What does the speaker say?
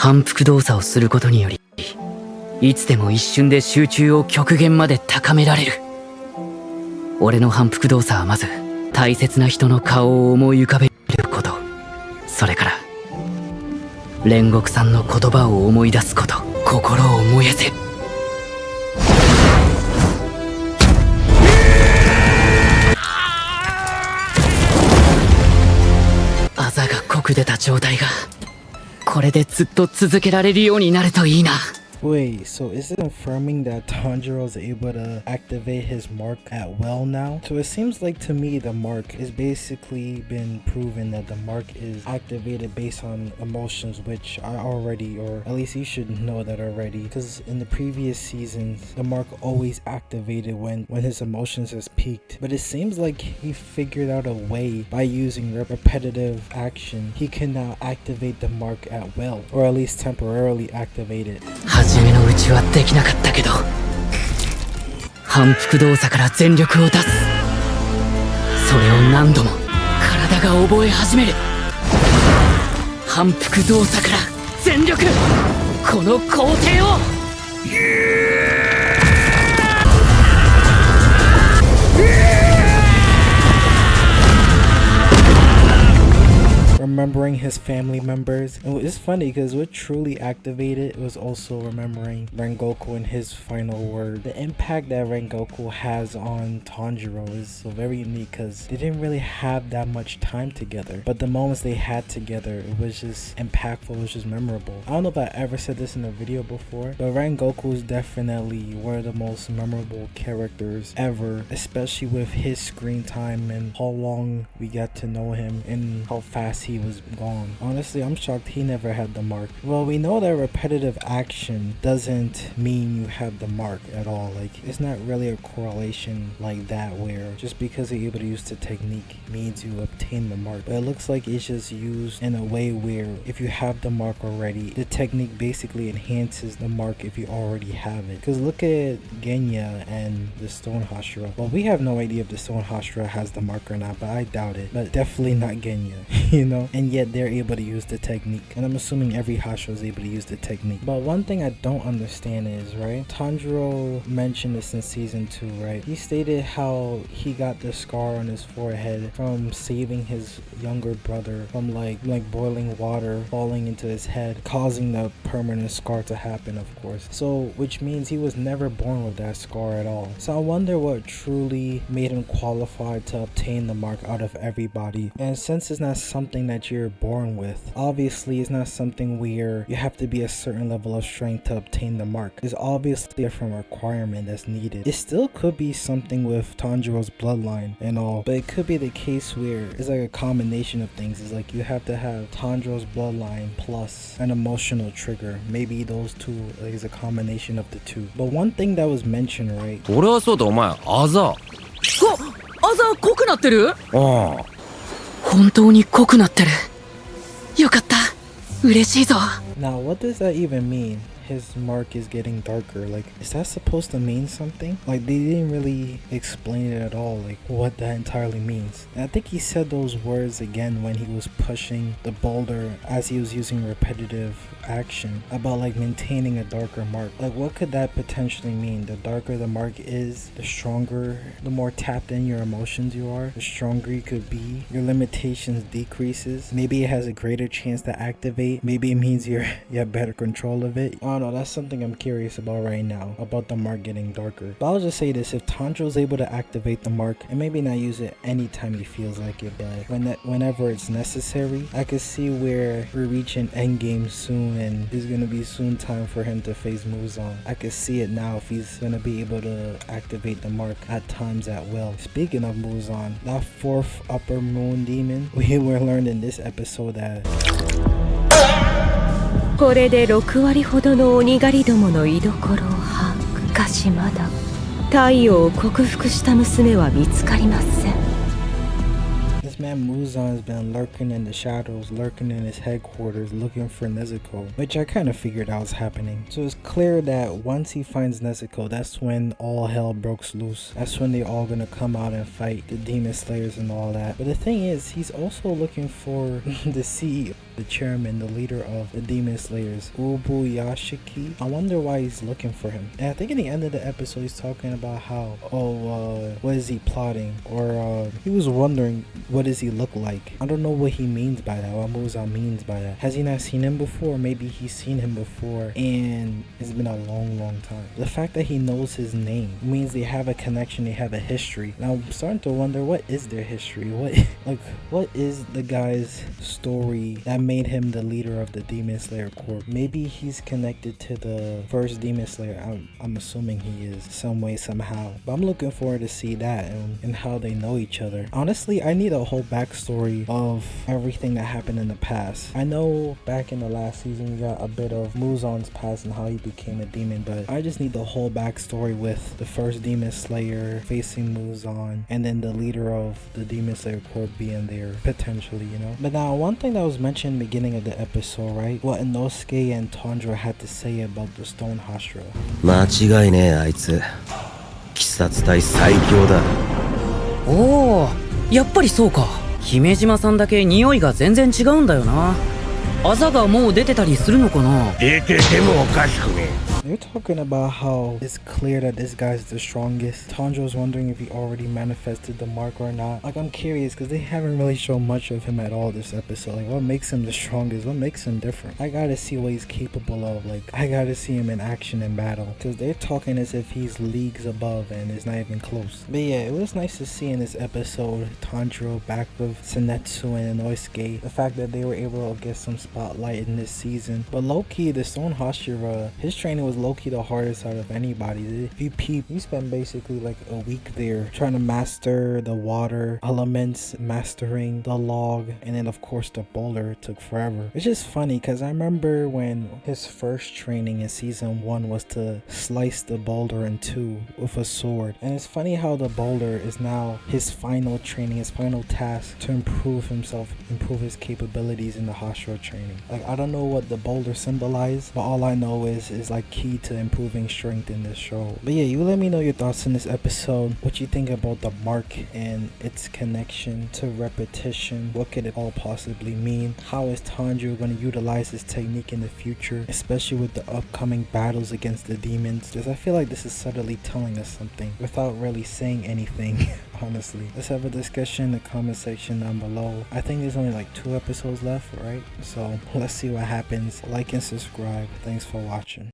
反復動作をすることにより、いつでも一瞬で集中を極限まで高められる。俺の反復動作はまず大切な人の顔を思い浮かべること、それから煉獄さんの言葉を思い出すこと。心を燃やせ。あざが濃く出た状態がこれでずっと続けられるようになるといいな。Wait, so is it confirming that Tanjiro is able to activate his mark at will now? So it seems like to me the mark is basically been proven that the mark is activated based on emotions, which I already, or at least you should know that already, because in the previous seasons the mark always activated when his emotions has peaked. But it seems like he figured out a way by using repetitive action he can now activate the mark at will, or at least temporarily activate it. 初めのうちはできなかったけど、反復動作から全力を出す。それを何度も体が覚え始める。反復動作から全力、この工程を。Remembering his family members. And it's funny because what truly activated was also remembering Rengoku and his final word. The impact that Rengoku has on Tanjiro is so very unique because they didn't really have that much time together, but the moments they had together, it was just impactful, it was just memorable. I don't know if I ever said this in a video before, but Rengoku is definitely one of the most memorable characters ever, especially with his screen time and how long we got to know him and how fast he was gone. Honestly, I'm shocked he never had the mark. Well, we know that repetitive action doesn't mean you have the mark at all. Like, it's not really a correlation like that where just because you're able to use the technique means you obtain the mark. But it looks like it's just used in a way where if you have the mark already, the technique basically enhances the mark if you already have it. Because look at Genya and the Stone Hashira. Well, we have no idea if the Stone Hashira has the mark or not, but I doubt it. But definitely not Genya, you know? And yet they're able to use the technique, and I'm assuming every Hashira is able to use the technique. But one thing I don't understand is, right, Tanjiro mentioned this in season 2, right? He stated how he got the scar on his forehead from saving his younger brother from like boiling water falling into his head, causing the permanent scar to happen, of course. So which means he was never born with that scar at all. So I wonder what truly made him qualified to obtain the mark out of everybody. And since it's not something that you're born with, obviously it's not something where you have to be a certain level of strength to obtain the mark. It's obviously a different requirement that's needed. It still could be something with Tanjiro's bloodline and all, but it could be the case where it's like a combination of things. It's like you have to have Tanjiro's bloodline plus an emotional trigger. Maybe those two, like, is a combination of the two. But one thing that was mentioned, right? 俺はそうだ、お前あざ。あざ濃くなってる？ああ。本当に濃くなってる。よかった。嬉しいぞ。Now, what does that even mean? His mark is getting darker. Like, is that supposed to mean something? Like, they didn't really explain it at all, like what that entirely means. And I think he said those words again when he was pushing the boulder as he was using repetitive action about like maintaining a darker mark. Like, what could that potentially mean? The darker the mark is, the stronger, the more tapped in your emotions you are, the stronger you could be. Your limitations decreases. Maybe it has a greater chance to activate. Maybe it means you have better control of it. I don't know, that's something I'm curious about right now, about the mark getting darker. But I'll just say this, if Tanjiro's able to activate the mark, and maybe not use it anytime he feels like it, but whenever it's necessary, I could see where we're reaching endgame soon and it's gonna be soon time for him to face Muzan. I could see it now if he's gonna be able to activate the mark at times at will. Speaking of Muzan, that fourth upper moon demon, we were learned in this episode that これで6割ほどの鬼狩りどもの居所を把握。しかしまだ太陽を克服した娘は見つかりません。 This man Muzan has been lurking in the shadows, lurking in his headquarters, looking for Nezuko, which I kind of figured out was happening. So it's clear that once he finds Nezuko, that's when all hell breaks loose. That's when they're all gonna come out and fight the demon slayers and all that. But the thing is, he's also looking for the CEO. the chairman, the leader of the Demon Slayers, Ubuyashiki. I wonder why he's looking for him. And I think in the end of the episode, he's talking about how, what is he plotting? Or he was wondering, what does he look like? I don't know what he means by that, what Muzan means by that. Has he not seen him before? Maybe he's seen him before, and it's been a long time. The fact that he knows his name means they have a connection, they have a history. Now I'm starting to wonder, what is their history? What is the guy's story that made him the leader of the Demon Slayer Corps? Maybe he's connected to the first Demon Slayer. I'm assuming he is, some way, somehow. But I'm looking forward to see that and how they know each other. Honestly, I need a whole backstory of everything that happened in the past. I know back in the last season we got a bit of Muzan's past and how he became a demon, but I just need the whole backstory with the first Demon Slayer facing Muzan, and then the leader of the Demon Slayer Corps being there potentially, you know. But now, one thing that was mentioned in the beginning of the episode, right? What Inosuke and Tanjiro had to say about the Stone Hashira. 間違いねえあいつ鬼殺隊最強だおお、やっぱりそうか。姫島さんだけ匂いが全然違うんだよな。あざがもう出てたりするのかな。出ててもおかしくねえ They're talking about how it's clear that this guy's the strongest. Tanjiro's wondering if he already manifested the mark or not. Like, I'm curious because they haven't really shown much of him at all this episode. Like, what makes him the strongest? What makes him different? I gotta see what he's capable of. Like, I gotta see him in action in battle, because they're talking as if he's leagues above and it's not even close. But yeah, it was nice to see in this episode Tanjiro back with Senetsu and Inosuke. The fact that they were able to get some spotlight in this season. But low-key, the Stone Hashira, his training was low-key the hardest out of anybody. If you peep, he spent basically like a week there trying to master the water elements, mastering the log, and then of course the boulder took forever. It's just funny because I remember when his first training in season 1 was to slice the boulder in two with a sword, and it's funny how the boulder is now his final training, his final task to improve himself, improve his capabilities in the Hashira training. Like, I don't know what the boulder symbolized, but all I know is like key to improving strength in this show. But yeah, you let me know your thoughts in this episode, what you think about the mark and its connection to repetition. What could it all possibly mean? How is Tanjiro going to utilize this technique in the future, especially with the upcoming battles against the demons? Because I feel like this is subtly telling us something without really saying anything. Honestly, let's have a discussion in the comment section down below. I think there's only like 2 episodes left, right? So let's see what happens. Like and subscribe. Thanks for watching.